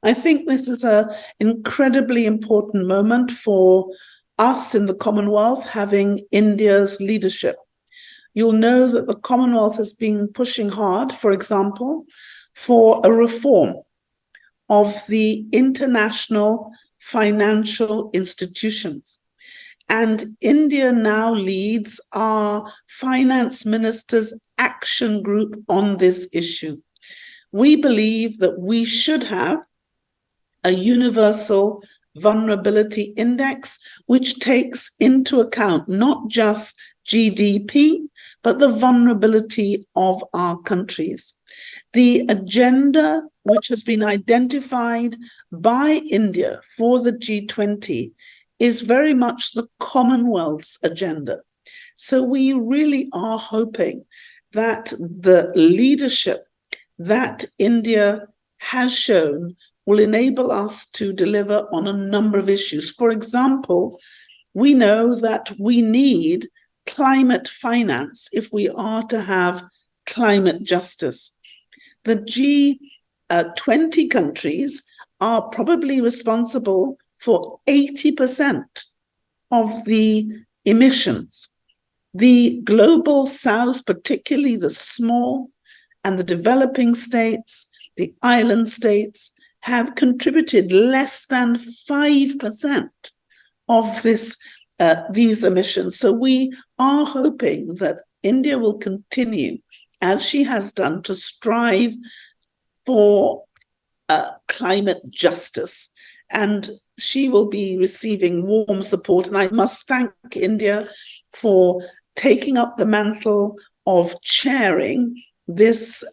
I think this is an incredibly important moment for us in the Commonwealth, having India's leadership. You'll know that the Commonwealth has been pushing hard, for example, for a reform of the international financial institutions. And India now leads our finance minister's action group on this issue. We believe that we should have a universal vulnerability index, which takes into account not just GDP, but the vulnerability of our countries. The agenda which has been identified by India for the G20 is very much the Commonwealth's agenda. So we really are hoping that the leadership that India has shown will enable us to deliver on a number of issues. For example, we know that we need climate finance if we are to have climate justice. The G20 countries are probably responsible for 80% of the emissions. The global south, particularly the small and the developing states, the island states, have contributed less than 5% of these emissions. So we are hoping that India will continue, as she has done, to strive for climate justice. And she will be receiving warm support. And I must thank India for taking up the mantle of chairing this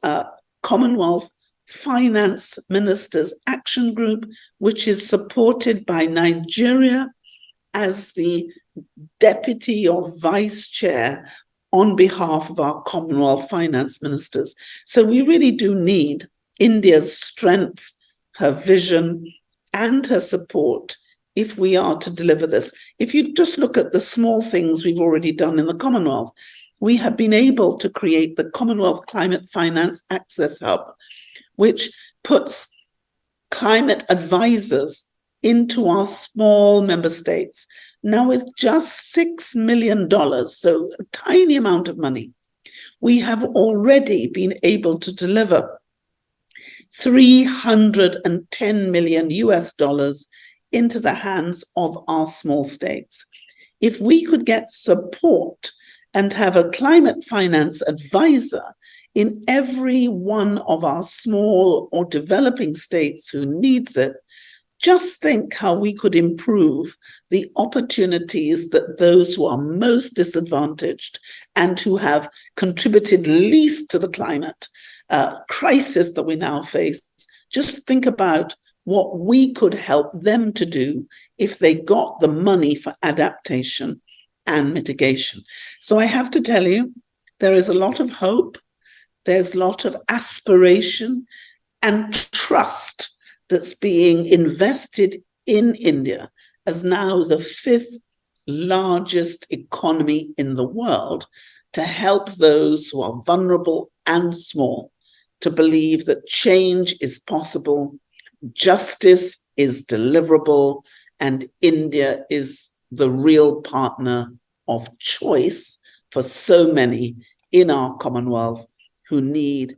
Commonwealth Finance Ministers Action Group, which is supported by Nigeria as the deputy or vice chair on behalf of our Commonwealth Finance Ministers. So we really do need India's strength, her vision, and her support if we are to deliver this. If you just look at the small things we've already done in the Commonwealth, we have been able to create the Commonwealth Climate Finance Access Hub, which puts climate advisors into our small member states. Now, with just $6 million, so a tiny amount of money, we have already been able to deliver $310 million into the hands of our small states. If we could get support and have a climate finance advisor in every one of our small or developing states who needs it, just think how we could improve the opportunities that those who are most disadvantaged and who have contributed least to the climate crisis that we now face. Just think about what we could help them to do if they got the money for adaptation and mitigation. So I have to tell you, there is a lot of hope, there's a lot of aspiration and trust that's being invested in India as now the 5th largest economy in the world, to help those who are vulnerable and small to believe that change is possible, justice is deliverable, and India is the real partner of choice for so many in our Commonwealth who need